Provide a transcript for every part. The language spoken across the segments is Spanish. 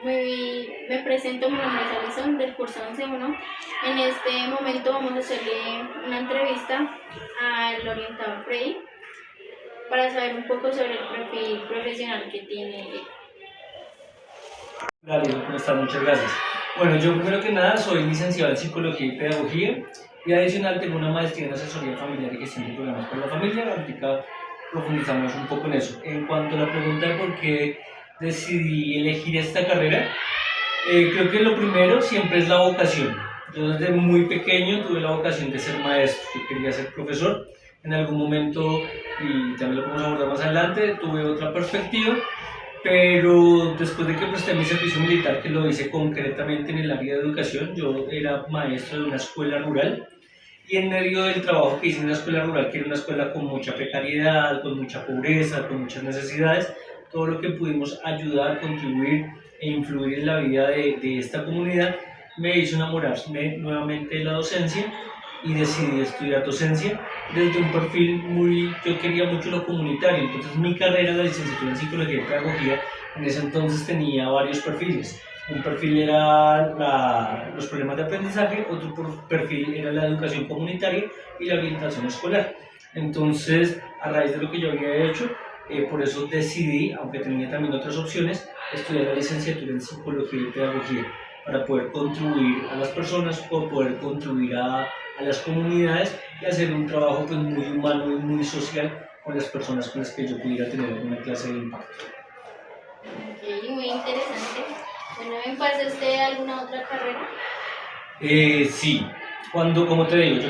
Me presento, mi nombre es Alison del curso 11.1. En este momento vamos a hacerle una entrevista al orientador Freddy para saber un poco sobre el perfil profesional que tiene él. Dale, ¿cómo estás? Muchas gracias. Bueno, yo primero que nada soy licenciado en Psicología y Pedagogía y adicional tengo una maestría en Asesoría Familiar y Gestión de Programas para la Familia. Ahorita profundizamos un poco en eso. En cuanto a la pregunta de por qué decidí elegir esta carrera, creo que lo primero siempre es la vocación. Yo desde muy pequeño tuve la vocación de ser maestro, yo quería ser profesor. En algún momento, y también lo podemos abordar más adelante, tuve otra perspectiva, pero después de que presté mi servicio militar, que lo hice concretamente en el área de educación, yo era maestro de una escuela rural y en medio del trabajo que hice en una escuela rural, que era una escuela con mucha precariedad, con mucha pobreza, con muchas necesidades, todo lo que pudimos ayudar, contribuir e influir en la vida de esta comunidad me hizo enamorarme nuevamente de la docencia y decidí estudiar docencia desde un perfil yo quería mucho lo comunitario, entonces mi carrera, la licenciatura en Psicología y Pedagogía, en ese entonces tenía varios perfiles. Un perfil era los problemas de aprendizaje, otro perfil era la educación comunitaria y la orientación escolar. Entonces, a raíz de lo que yo había hecho, por eso decidí, aunque tenía también otras opciones, estudiar la licenciatura en Psicología y Pedagogía para poder contribuir a las personas, por poder contribuir a las comunidades y hacer un trabajo pues, muy humano y muy social con las personas con las que yo pudiera tener alguna clase de impacto. Ok, muy interesante. Bueno, ¿empezaste alguna otra carrera? Sí, como te digo,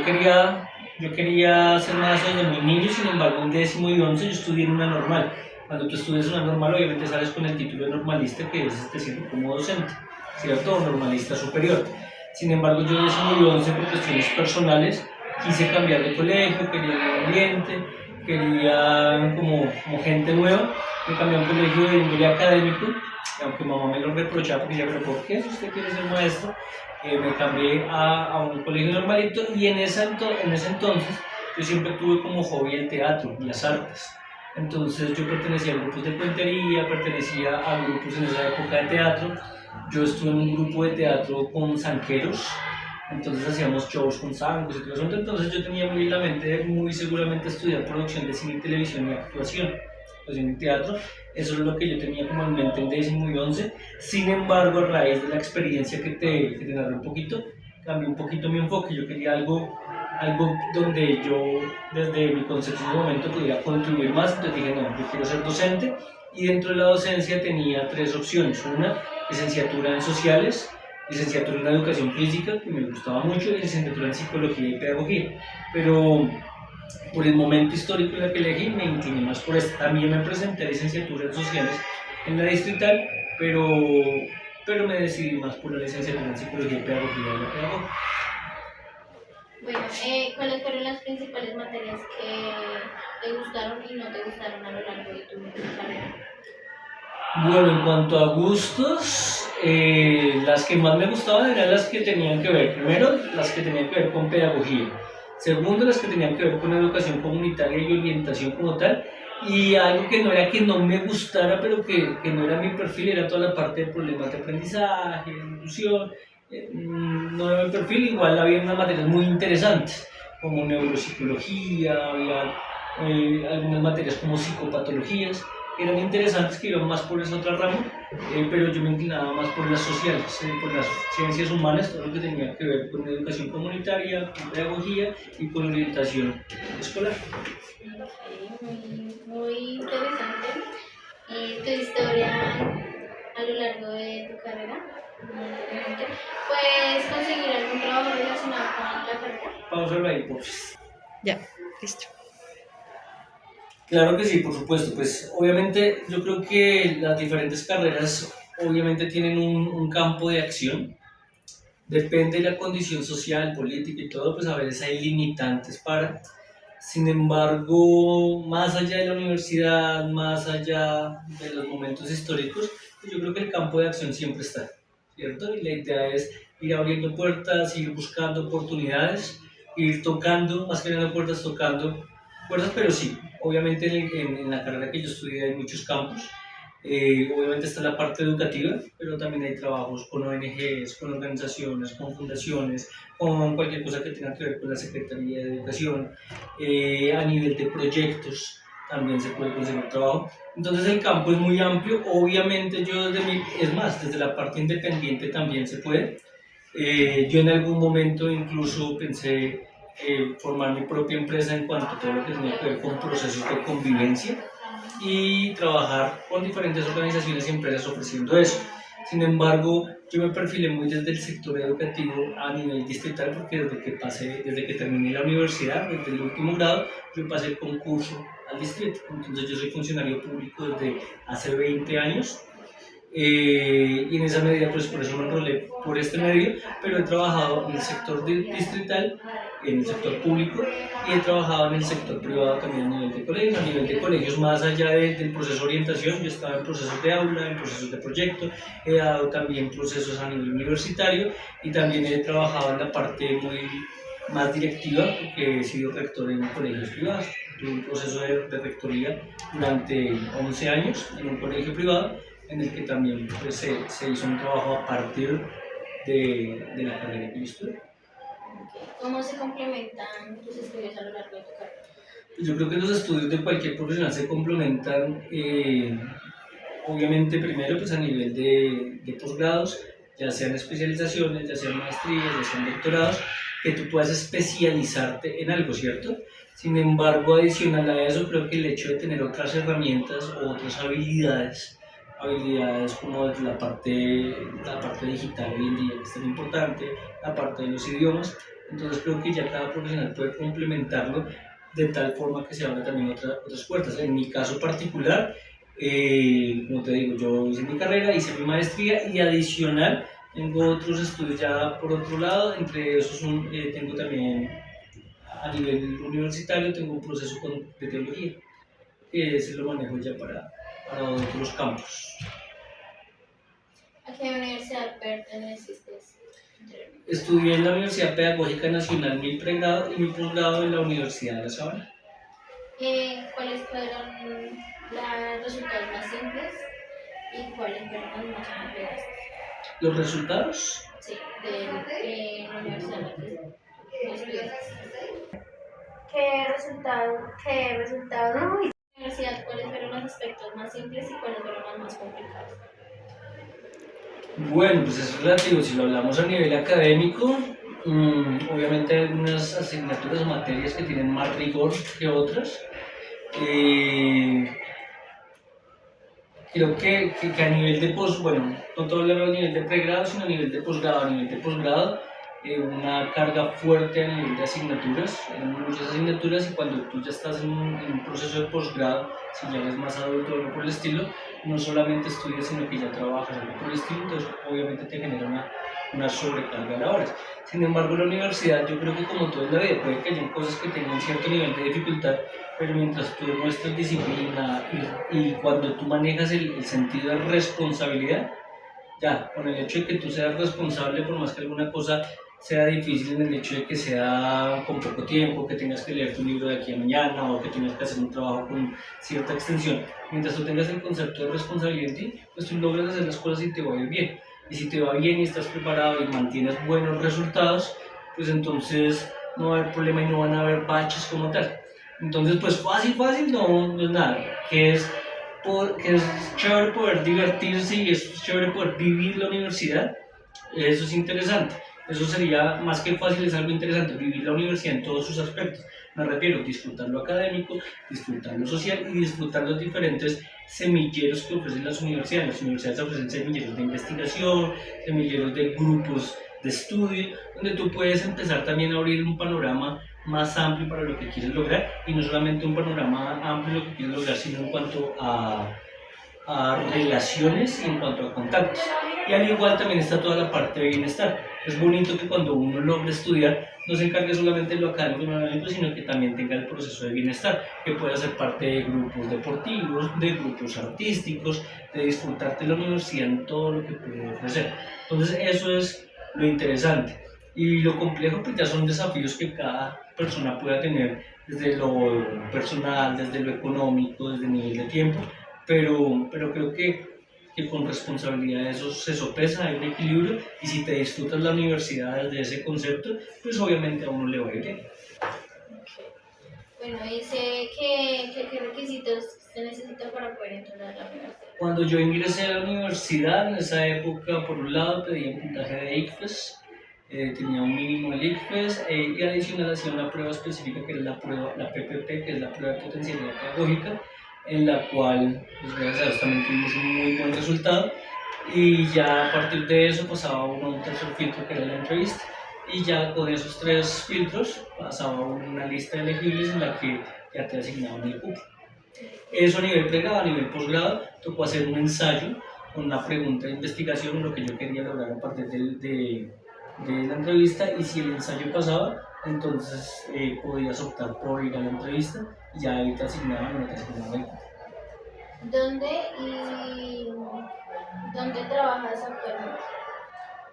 yo quería ser maestro desde muy niño, sin embargo en 10º y 11 yo estudié en una normal. Cuando tú estudias en una normal, obviamente sales con el título de normalista, que es te sirve como docente, ¿cierto? O normalista superior. Sin embargo, yo en 10º y 11 por cuestiones personales quise cambiar de colegio, quería un ambiente, quería como gente nueva. Me cambié a un colegio de índole académico, aunque mamá me lo reprochaba porque decía, pero ¿por qué si usted quiere ser maestro? Me cambié a un colegio normalito y en ese entonces yo siempre tuve como hobby el teatro y las artes. Entonces yo pertenecía a grupos de cuentería, pertenecía a grupos en esa época de teatro. Yo estuve en un grupo de teatro con zanqueros, entonces hacíamos shows con zancos y todo eso. Entonces yo tenía muy en la mente, muy seguramente, estudiar producción de cine y televisión y actuación en teatro. Eso es lo que yo tenía como en mente en 10º y 11. Sin embargo, a raíz de la experiencia que te narré un poquito, cambié un poquito mi enfoque. Yo quería algo donde yo, desde mi concepción de momento, pudiera contribuir más. Entonces dije, no, yo quiero ser docente. Y dentro de la docencia tenía tres opciones. Una, licenciatura en sociales, licenciatura en educación física, que me gustaba mucho, y licenciatura en psicología y pedagogía. Pero por el momento histórico en el que elegí, me incliné más por esta. También me presenté a licenciatura en sociales en la distrital, pero me decidí más por la licenciatura en psicología y pedagogía de la pedagogía. Bueno, ¿cuáles fueron las principales materias que te gustaron y no te gustaron a lo largo de tu carrera? Bueno, en cuanto a gustos, las que más me gustaban eran las que tenían que ver, primero, las que tenían que ver con pedagogía. Segundo, las que tenían que ver con educación comunitaria y orientación como tal. Y algo que no era que no me gustara, pero que no era mi perfil, era toda la parte de problemas de aprendizaje, de inclusión. No era mi perfil, igual había unas materias muy interesantes, como neuropsicología, había algunas materias como psicopatologías, eran interesantes, que iban más por esa otra rama, pero yo me inclinaba más por las sociales, por las ciencias humanas, todo lo que tenía que ver con educación comunitaria, con pedagogía y con orientación escolar. Okay, muy interesante. Tu historia a lo largo de tu carrera. ¿Puedes conseguir algún trabajo relacionado con la carrera? Pausarlo ahí, por favor. Ya, listo. Claro que sí, por supuesto. Pues obviamente yo creo que las diferentes carreras obviamente tienen un campo de acción. Depende de la condición social, política y todo, pues a veces hay limitantes para. Sin embargo, más allá de la universidad, más allá de los momentos históricos, pues yo creo que el campo de acción siempre está, ¿cierto? Y la idea es ir abriendo puertas, ir buscando oportunidades, ir tocando, más que nada puertas, tocando puertas, pero sí, obviamente en la carrera que yo estudié hay muchos campos. Obviamente está la parte educativa, pero también hay trabajos con ONGs, con organizaciones, con fundaciones, con cualquier cosa que tenga que ver con la Secretaría de Educación. A nivel de proyectos también se puede conseguir trabajo. Entonces el campo es muy amplio. Obviamente yo es más, desde la parte independiente también se puede. Yo en algún momento incluso pensé formar mi propia empresa en cuanto a todo lo que tenía que ver con procesos de convivencia y trabajar con diferentes organizaciones y empresas ofreciendo eso. Sin embargo, yo me perfilé muy desde el sector educativo a nivel distrital porque desde que terminé la universidad, desde el último grado, yo pasé el concurso al distrito. Entonces yo soy funcionario público desde hace 20 años y en esa medida pues por eso me enrolé por este medio, pero he trabajado en el sector distrital, en el sector público y he trabajado en el sector privado también a nivel de colegios más allá del proceso de orientación. Yo estaba en procesos de aula, en procesos de proyecto, he dado también procesos a nivel universitario y también he trabajado en la parte más directiva porque he sido rector en colegios privados. Tuve un proceso de rectoría durante 11 años en un colegio privado en el que también pues, se hizo un trabajo a partir de la carrera que yo estudié. ¿Cómo se complementan tus estudios a lo largo de tu carrera? Yo creo que los estudios de cualquier profesional se complementan, obviamente primero pues a nivel de posgrados, ya sean especializaciones, ya sean maestrías, ya sean doctorados, que tú puedas especializarte en algo, ¿cierto? Sin embargo, adicional a eso, creo que el hecho de tener otras herramientas o otras habilidades como la parte digital hoy en día, que es tan importante, la parte de los idiomas. Entonces creo que ya cada profesional puede complementarlo de tal forma que se abran también otras puertas. En mi caso particular, como te digo, yo hice mi carrera, hice mi maestría y adicional tengo otros estudios ya por otro lado. Entre esos tengo también a nivel universitario, tengo un proceso de teología, que ese lo manejo ya para otros campos. ¿A qué universidad perteneciste? Estudié en la Universidad Pedagógica Nacional mi pregrado y mi posgrado en la Universidad de La Sabana. ¿Cuáles fueron los resultados más simples y cuáles fueron los más complejos? ¿Los resultados? Sí, de la universidad en la que estudiaste. ¿Qué resultado? Universidad, ¿cuáles fueron los aspectos más simples y cuáles fueron los más complicados? Bueno, pues es relativo. Si lo hablamos a nivel académico, obviamente hay algunas asignaturas o materias que tienen más rigor que otras. Creo que a nivel de bueno, no todo a nivel de pregrado, sino a nivel de posgrado. A nivel de posgrado, una carga fuerte a nivel de asignaturas, muchas asignaturas, y cuando tú ya estás en un proceso de posgrado, si ya eres más adulto o algo por el estilo, no solamente estudias, sino que ya trabajas algo por el estilo, entonces obviamente te genera una sobrecarga de horas. Sin embargo, la universidad, yo creo que como todo en la vida, puede que haya cosas que tengan cierto nivel de dificultad, pero mientras tú demuestras disciplina y cuando tú manejas el sentido de responsabilidad, ya, con el hecho de que tú seas responsable, por más que alguna cosa sea difícil, en el hecho de que sea con poco tiempo, que tengas que leer tu libro de aquí a mañana o que tengas que hacer un trabajo con cierta extensión, mientras tú tengas el concepto de responsabilidad en ti, pues tú logras hacer las cosas y te va a ir bien. Y si te va bien y estás preparado y mantienes buenos resultados, pues entonces no va a haber problema y no van a haber baches como tal. Entonces, pues fácil no es nada, que es chévere poder divertirse y es chévere poder vivir la universidad. Eso es interesante. Eso sería más que fácil, es algo interesante, vivir la universidad en todos sus aspectos. Me refiero a disfrutar lo académico, disfrutar lo social y disfrutar los diferentes semilleros que ofrecen las universidades. Las universidades ofrecen semilleros de investigación, semilleros de grupos de estudio, donde tú puedes empezar también a abrir un panorama más amplio para lo que quieres lograr, y no solamente un panorama amplio lo que quieres lograr, sino en cuanto a relaciones y en cuanto a contactos. Y al igual también está toda la parte de bienestar. Es bonito que cuando uno logra estudiar no se encargue solamente de lo académico, sino que también tenga el proceso de bienestar, que pueda ser parte de grupos deportivos, de grupos artísticos, de disfrutar de la universidad en todo lo que puede ofrecer. Entonces eso es lo interesante. Y lo complejo pues ya son desafíos que cada persona pueda tener desde lo personal, desde lo económico, desde el nivel de tiempo, pero creo que con responsabilidad eso se sopesa, hay un equilibrio, y si te disfrutas la universidad desde ese concepto, pues obviamente a uno le va a ir bien. Bueno, dice qué requisitos se necesitan para poder entrar a la universidad. Cuando yo ingresé a la universidad, en esa época, por un lado pedía un puntaje de ICFES, tenía un mínimo del ICFES, y adicional hacía una prueba específica que es la PPP, que es la prueba de potencialidad pedagógica, en la cual, pues gracias a Dios, también tuvimos un muy buen resultado, y ya a partir de eso pasaba uno a un tercer filtro que era la entrevista, y ya con esos 3 filtros pasaba una lista de elegibles en la que ya te asignaban el cupo. Eso a nivel pregrado. A nivel posgrado tocó hacer un ensayo con una pregunta de investigación, lo que yo quería lograr a partir de la entrevista, y si el ensayo pasaba, entonces podías optar por ir a la entrevista y ya ahí te asignaban o no te asignaban el cupo. ¿Dónde trabajas actualmente?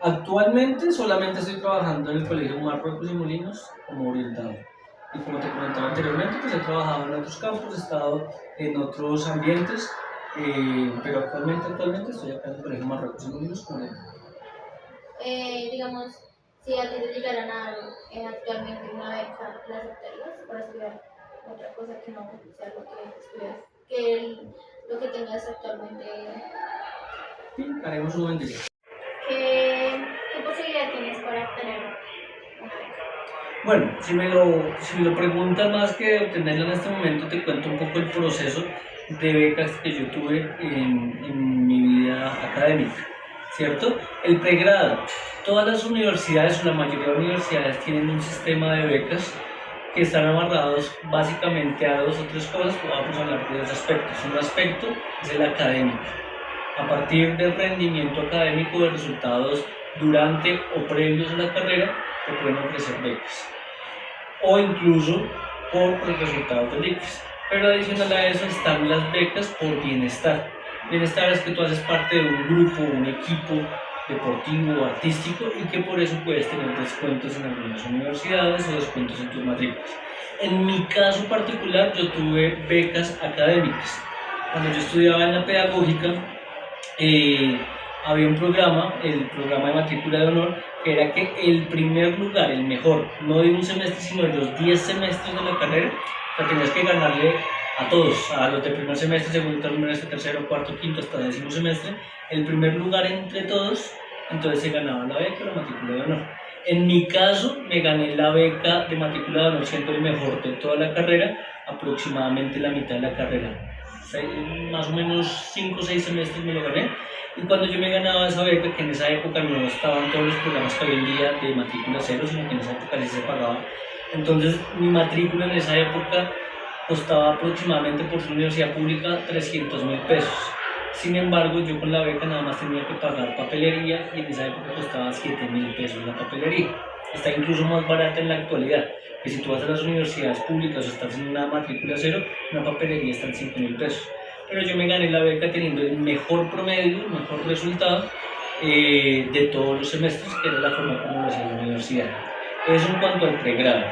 Actualmente solamente estoy trabajando en el Colegio Marruecos y Molinos como orientador. Y como te comentaba anteriormente, pues he trabajado en otros campos, he estado en otros ambientes, pero actualmente estoy acá en el Colegio Marruecos y Molinos como orientador. Digamos, si a ti te llegaran a dar actualmente una beca, ¿la aceptarías para estudiar otra cosa que no sea lo que estudias? Lo que tengas actualmente. Sí, haremos un buen día. ¿Qué posibilidad tienes para obtener una beca? Bueno, si me lo preguntas más que obtenerla en este momento, te cuento un poco el proceso de becas que yo tuve en mi vida académica, ¿cierto? El pregrado. Todas las universidades, o la mayoría de universidades, tienen un sistema de becas que están amarrados básicamente a 2 o 3 cosas. Vamos a hablar de 2 aspectos. Un aspecto es el académico. A partir del rendimiento académico, de resultados durante o previos a la carrera, te pueden ofrecer becas, o incluso por los resultados del ICFES. Pero adicional a eso están las becas por bienestar. Bienestar es que tú haces parte de un grupo, un equipo deportivo o artístico, y que por eso puedes tener descuentos en algunas universidades o descuentos en tus matrículas. En mi caso particular, yo tuve becas académicas. Cuando yo estudiaba en la pedagógica, había un programa, el programa de matrícula de honor, que era que el primer lugar, el mejor, no de un semestre, sino de los 10 semestres de la carrera, o sea, tenías que ganarle a todos, a los de primer semestre, segundo semestre, tercero, cuarto, quinto, hasta 10º semestre, el primer lugar entre todos, entonces se ganaba la beca, la matrícula de honor. En mi caso, me gané la beca de matrícula de honor siendo el mejor de toda la carrera, aproximadamente la mitad de la carrera. Más o menos 5 o 6 semestres me lo gané. Y cuando yo me ganaba esa beca, que en esa época no estaban todos los programas que hoy en día de matrícula cero, sino que en esa época sí se pagaba, entonces mi matrícula en esa época costaba aproximadamente, por su universidad pública, 300.000 pesos. Sin embargo, yo con la beca nada más tenía que pagar papelería, y en esa época costaba 7.000 pesos la papelería. Está incluso más barata en la actualidad, que si tú vas a las universidades públicas o estás en una matrícula cero, una papelería está en 5.000 pesos. Pero yo me gané la beca teniendo el mejor promedio, el mejor resultado de todos los semestres, que era la forma como lo hacía la universidad. Eso en cuanto al pregrado.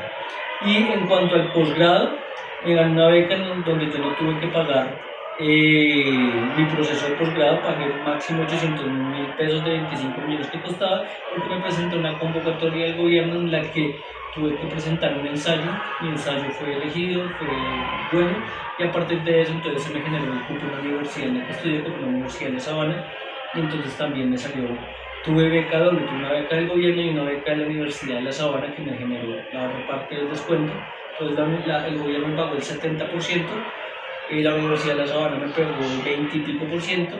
Y en cuanto al posgrado, me gané una beca en donde yo no tuve que pagar mi proceso de posgrado, pagué máximo 800.000 pesos de 25 millones que costaba, porque me presenté una convocatoria del gobierno en la que tuve que presentar un ensayo. Mi ensayo fue elegido, fue bueno, y a partir de eso entonces se me generó el cupo en la universidad en la que estudié, con la Universidad de Sabana, y entonces también me salió, tuve beca doble, tuve una beca del gobierno y una beca de la Universidad de La Sabana, que me generó la otra parte del descuento. Entonces el gobierno me pagó el 70%, y la Universidad de La Sabana me pagó el 20 y pico por ciento,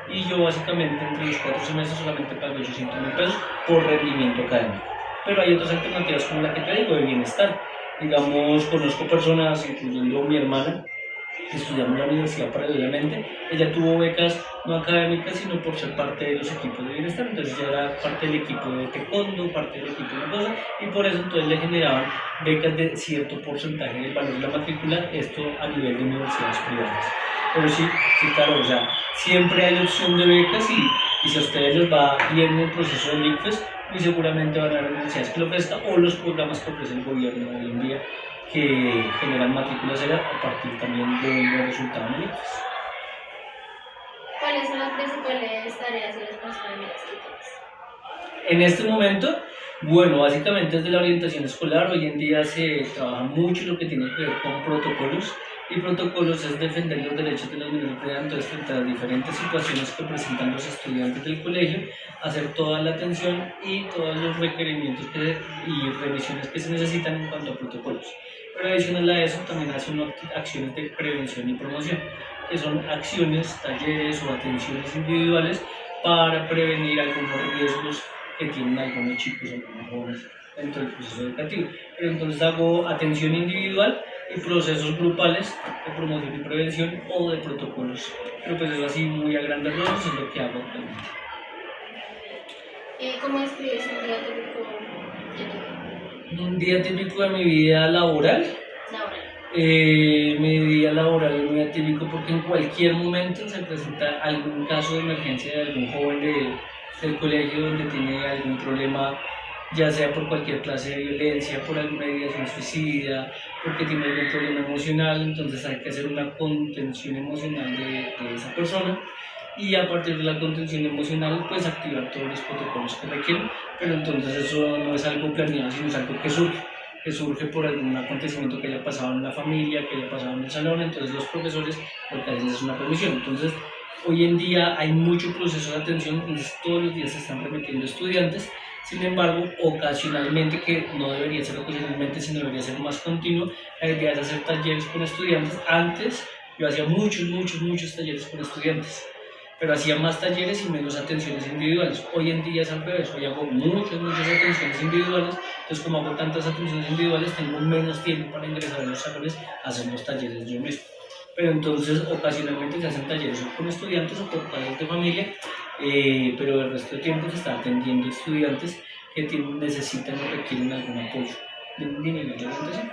y yo básicamente entre los 4 semestres solamente pagué 800.000 pesos por rendimiento académico. Pero hay otras alternativas como la que te digo, de bienestar. Digamos, conozco personas, incluyendo mi hermana, que estudiamos en la universidad paralelamente. Ella tuvo becas no académicas, sino por ser parte de los equipos de bienestar. Entonces ella era parte del equipo de taekwondo, parte del equipo de una cosa, y por eso entonces le generaban becas de cierto porcentaje del valor de la matrícula, esto a nivel de universidades privadas. Pero sí, claro, o sea, siempre hay opción de becas, y si a ustedes les va bien en el proceso del ICFES, muy seguramente van a haber universidades que lo ofrezcan, o los programas que ofrece el gobierno hoy en día, que generan matrícula cero a partir también de un buen resultado en el ICFES. principales tareas y responsabilidades que tienes? En este momento, bueno, básicamente desde la orientación escolar, hoy en día se trabaja mucho lo que tiene que ver con protocolos, y protocolos es defender los derechos de los menores de edad. Entonces, frente a las diferentes situaciones que presentan los estudiantes del colegio, hacer toda la atención y todos los requerimientos y revisiones que se necesitan en cuanto a protocolos. Pero adicional a eso, también hace acciones de prevención y promoción, que son acciones, talleres o atenciones individuales para prevenir algunos riesgos que tienen algunos chicos o algunos jóvenes dentro del proceso educativo. Pero entonces hago atención individual y procesos grupales de promoción y prevención o de protocolos. Pero pues eso así muy a grandes rasgos es lo que hago actualmente. ¿Cómo describes un día típico? Un día típico de mi vida laboral. Mi día laboral es muy atípico porque en cualquier momento se presenta algún caso de emergencia de algún joven del colegio donde tiene algún problema, ya sea por cualquier clase de violencia, por alguna ideación suicida, porque tiene algún problema emocional. Entonces hay que hacer una contención emocional de esa persona, y a partir de la contención emocional pues activar todos los protocolos que requieren. Pero entonces eso no es algo planeado, sino es algo que surge por algún acontecimiento que haya pasado en la familia, que haya pasado en el salón. Entonces los profesores lo que hacen es una revisión. Entonces hoy en día hay mucho proceso de atención, entonces todos los días se están remitiendo estudiantes. Sin embargo, ocasionalmente, que no debería ser ocasionalmente, sino debería ser más continuo, la idea es hacer talleres con estudiantes. Antes yo hacía muchos talleres con estudiantes, pero hacía más talleres y menos atenciones individuales. Hoy en día es al revés, hoy hago muchas atenciones individuales. Entonces, como hago tantas atenciones individuales, tengo menos tiempo para ingresar a los salones a hacer los talleres yo mismo. Pero entonces ocasionalmente se hacen talleres o con estudiantes o por padres de familia, pero el resto del tiempo se está atendiendo estudiantes que necesitan o requieren algún apoyo de nivel de orientación.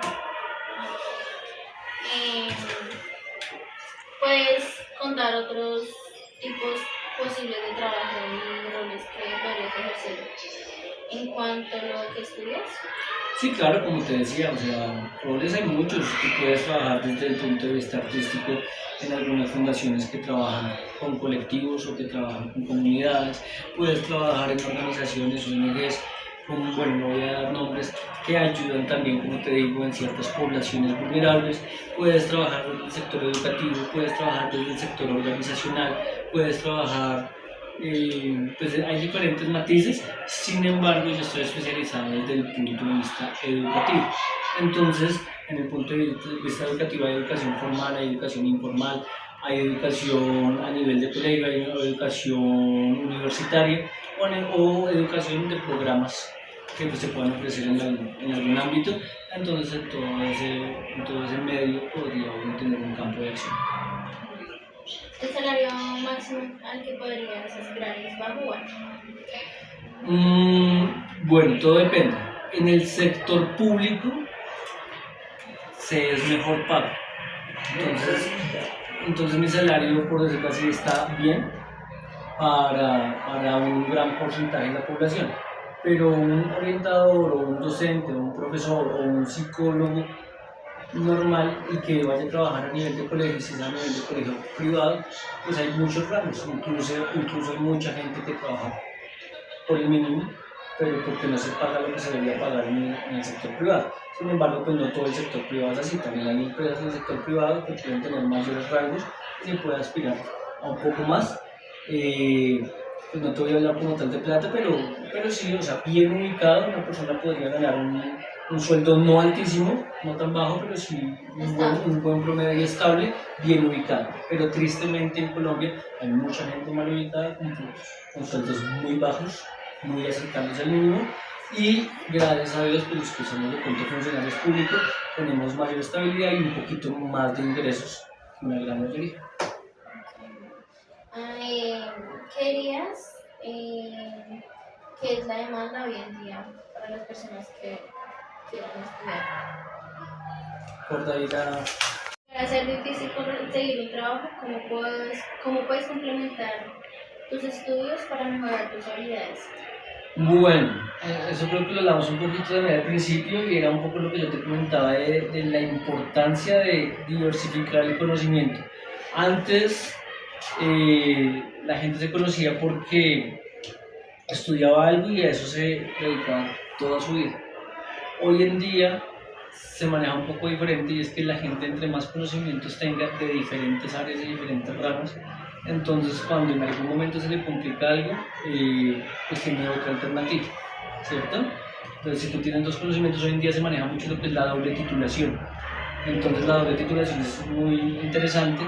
¿Puedes contar otros tipos posibles de trabajo y roles que podrías ejercer en cuanto a lo que estudias? Sí, claro, como te decía, o sea, roles hay muchos. Tú puedes trabajar desde el punto de vista artístico en algunas fundaciones que trabajan con colectivos o que trabajan con comunidades. Puedes trabajar en organizaciones, ONGs, bueno, no voy a dar nombres, que ayudan también, como te digo, en ciertas poblaciones vulnerables. Puedes trabajar desde el sector educativo, puedes trabajar desde el sector organizacional, puedes trabajar, pues hay diferentes matices. Sin embargo, yo estoy especializado desde el punto de vista educativo. Entonces, en el punto de vista educativo hay educación formal, hay educación informal, hay educación a nivel de colegio, hay educación universitaria o educación de programas que pues, se puedan ofrecer en algún ámbito. Entonces, en todo ese medio podría uno tener un campo de acción. ¿El salario máximo al que podrías aspirar es bajo o alto? Bueno, todo depende. En el sector público se es mejor pago. Entonces mi salario, por decirlo así, está bien para un gran porcentaje de la población. Pero un orientador o un docente o un profesor o un psicólogo normal y que vaya a trabajar a nivel de colegio, si es a nivel de colegio privado, pues hay muchos ramos. Incluso hay mucha gente que trabaja por el mínimo, pero porque no se paga lo que se debería pagar en el sector privado. Sin embargo, pues no todo el sector privado es así. También hay empresas en el sector privado que pueden tener mayores rangos y se puede aspirar a un poco más. Pues no te voy a hablar como tal de plata, pero sí, o sea, bien ubicado, una persona podría ganar un sueldo no altísimo, no tan bajo, pero sí un buen promedio y estable, bien ubicado. Pero tristemente en Colombia hay mucha gente mal ubicada con sueldos muy bajos, muy acercados al mínimo, y gracias a Dios, pues los que somos de pronto funcionarios públicos tenemos mayor estabilidad y un poquito más de ingresos que una gran mayoría. ¿Qué dirías que es la demanda hoy en día para las personas que quieren estudiar? Por ahí Para ser difícil conseguir un trabajo, ¿cómo puedes complementar tus estudios para mejorar tus habilidades? Bueno, eso creo que lo hablamos un poquito también al principio, y era un poco lo que yo te comentaba de la importancia de diversificar el conocimiento. Antes la gente se conocía porque estudiaba algo y a eso se dedicaba toda su vida. Hoy en día se maneja un poco diferente y es que la gente entre más conocimientos tenga de diferentes áreas y diferentes ramas, entonces cuando en algún momento se le complica algo, pues tiene otra alternativa, ¿cierto? Entonces si tú tienes dos conocimientos, hoy en día se maneja mucho lo que es la doble titulación. Entonces la doble titulación es muy interesante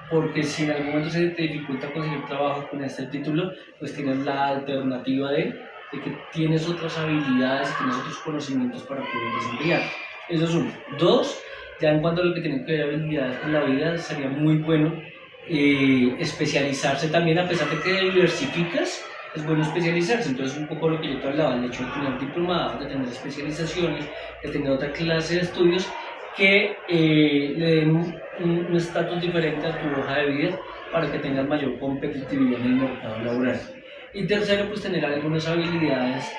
porque si en algún momento se te dificulta conseguir trabajo con este título, pues tienes la alternativa de que tienes otras habilidades, tienes otros conocimientos para poder desempeñar. Eso es uno. Dos, ya en cuanto a lo que tiene que ver habilidades con la vida, sería muy bueno especializarse también, a pesar de que diversificas, es bueno especializarse. Entonces, un poco lo que yo te hablaba, el hecho de tener diplomados, de tener especializaciones, de tener otra clase de estudios que le den un estatus diferente a tu hoja de vida para que tengas mayor competitividad en el mercado laboral. Y tercero, pues tener algunas habilidades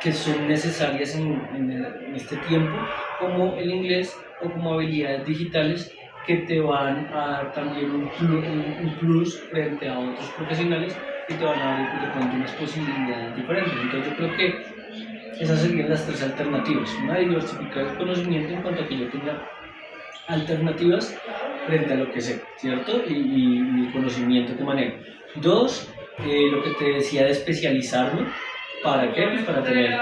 que son necesarias en este tiempo, como el inglés o como habilidades digitales que te van a dar también un plus frente a otros profesionales y te van a dar de pronto unas posibilidades diferentes. Entonces yo creo que esas serían las tres alternativas. Una, diversificar el conocimiento en cuanto a que yo tenga alternativas frente a lo que sé, ¿cierto? Y el conocimiento que manejo. Dos, lo que te decía de especializarme. ¿Para qué? Pues para tener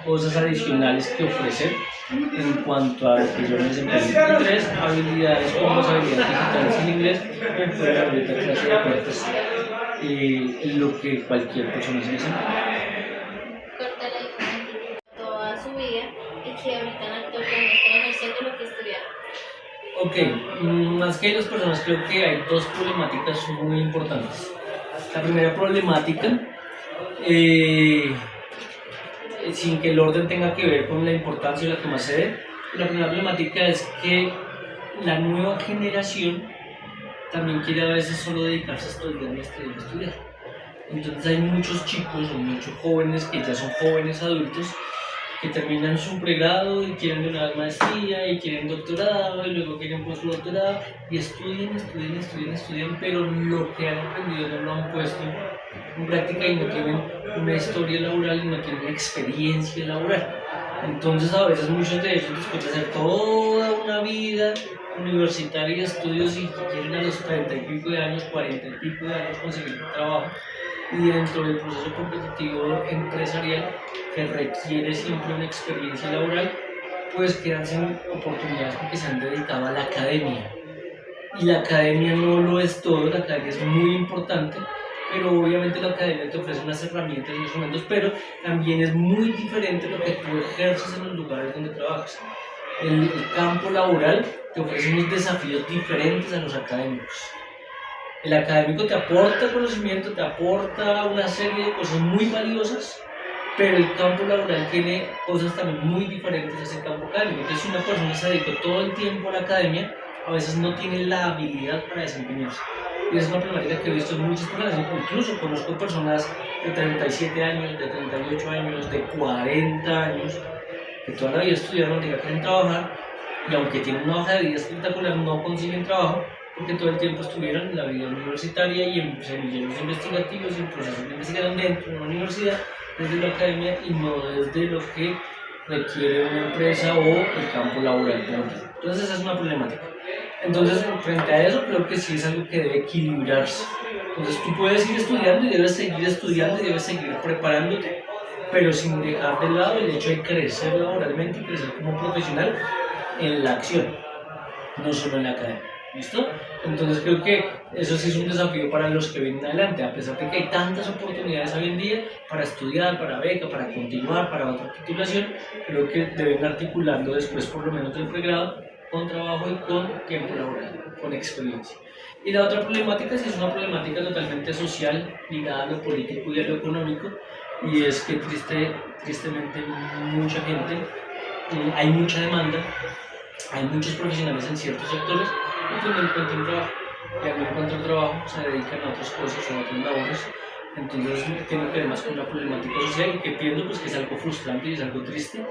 cosas adicionales que ofrecer en cuanto a lo que yo desempeño. Y tres, habilidades como las habilidades digitales en inglés, que pueden abrir otra clase de puertas en lo que cualquier persona se desempeña. Corta la toda su vida y que ahorita en actualmente están ejerciendo lo que estudiaron. Ok, más que las personas, creo que hay dos problemáticas muy importantes. La primera problemática, sin que el orden tenga que ver con la importancia y la que más se dé, la primera problemática es que la nueva generación también quiere a veces solo dedicarse a estudiar y estudiar y estudiar. Entonces hay muchos chicos o muchos jóvenes que ya son jóvenes adultos que terminan su pregrado y quieren de una vez maestría y quieren doctorado y luego quieren postdoctorado y estudian, pero lo que han aprendido no lo han puesto en práctica y no tienen una historia laboral y no tienen experiencia laboral. Entonces a veces muchos de ellos después de hacer toda una vida universitaria de estudios y quieren a los 30 y pico de años, 40 y pico de años conseguir un trabajo y dentro del proceso competitivo empresarial que requiere siempre una experiencia laboral, pues quedan sin oportunidades porque se han dedicado a la academia. Y la academia no lo es todo, la academia es muy importante, pero obviamente la academia te ofrece unas herramientas y instrumentos, pero también es muy diferente lo que tú ejerces en los lugares donde trabajas. El campo laboral te ofrece unos desafíos diferentes a los académicos. El académico te aporta conocimiento, te aporta una serie de cosas muy valiosas, pero el campo laboral tiene cosas también muy diferentes a ese campo académico. Entonces, si una persona se dedicó todo el tiempo a la academia, a veces no tiene la habilidad para desempeñarse. Y es una problemática que he visto en muchas personas, incluso conozco personas de 37 años, de 38 años, de 40 años, que toda la vida estudiaron y ya quieren trabajar, y aunque tienen una hoja de vida espectacular, no consiguen trabajo, porque todo el tiempo estuvieron en la vida universitaria y en semilleros investigativos y en procesos de investigación dentro de una universidad, desde la academia y no desde lo que requiere una empresa o el campo laboral. Entonces esa es una problemática. Entonces, frente a eso, creo que sí es algo que debe equilibrarse. Entonces tú puedes ir estudiando y debes seguir estudiando y debes seguir preparándote, pero sin dejar de lado el hecho de crecer laboralmente y crecer como profesional en la acción, no solo en la academia. ¿Listo? Entonces creo que eso sí es un desafío para los que vienen adelante, a pesar de que hay tantas oportunidades hoy en día para estudiar, para beca, para continuar, para otra titulación, creo que deben articularlo después por lo menos del pregrado con trabajo y con tiempo laboral, con experiencia. Y la otra problemática sí es una problemática totalmente social, ligada a lo político y a lo económico, y es que tristemente mucha gente, hay mucha demanda, hay muchos profesionales en ciertos sectores y pues no encuentran trabajo. Y al no encontrar trabajo se dedican a otras cosas o a otras labores. Entonces tiene que ver más con la problemática social y que pienso pues, que es algo frustrante y es algo triste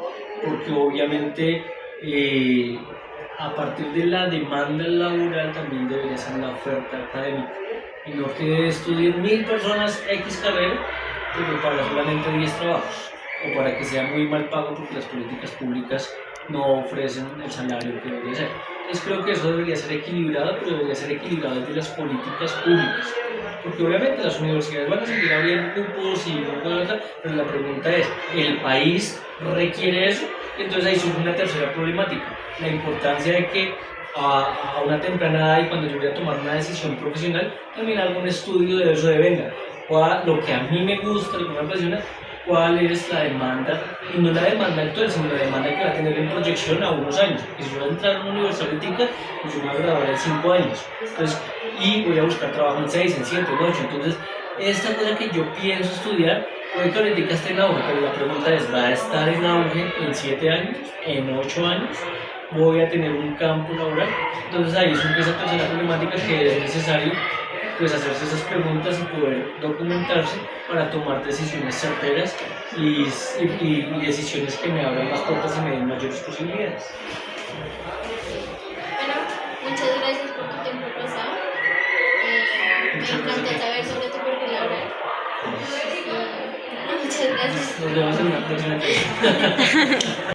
porque obviamente a partir de la demanda laboral también debería ser la oferta académica. y no que estudien 1000 personas X carrera, pero para solamente 10 trabajos, o para que sea muy mal pago porque las políticas públicas no ofrecen el salario que debería ser. Entonces creo que eso debería ser equilibrado, pero debería ser equilibrado desde las políticas públicas. Porque obviamente las universidades van a seguir abriendo cupos y pero la pregunta es, ¿el país requiere eso? Entonces ahí surge una tercera problemática, la importancia de que a una temprana edad y cuando yo voy a tomar una decisión profesional, también hago un estudio de eso de venga, lo que a mí me gusta, lo que me apasiona, cuál es la demanda, y no la demanda actual, sino la demanda que va a tener en proyección a unos años. Y si yo voy a entrar a una universidad ahorita, pues yo me voy a graduar en 5 años. Entonces, y voy a buscar trabajo en 6, en 7, en 8. Entonces, esta cosa que yo pienso estudiar, puede que ahorita esté en auge, pero la pregunta es, ¿va a estar en auge en 7 años, en 8 años? ¿Voy a tener un campo laboral? Entonces ahí es una tercera problemática que es necesario pues hacerse esas preguntas y poder documentarse para tomar decisiones certeras y decisiones que me abran más puertas y me den mayores posibilidades. Bueno, muchas gracias por tu tiempo pasado. Me encanta saber sobre tu perfil laboral. Muchas gracias. Nos vemos en una próxima.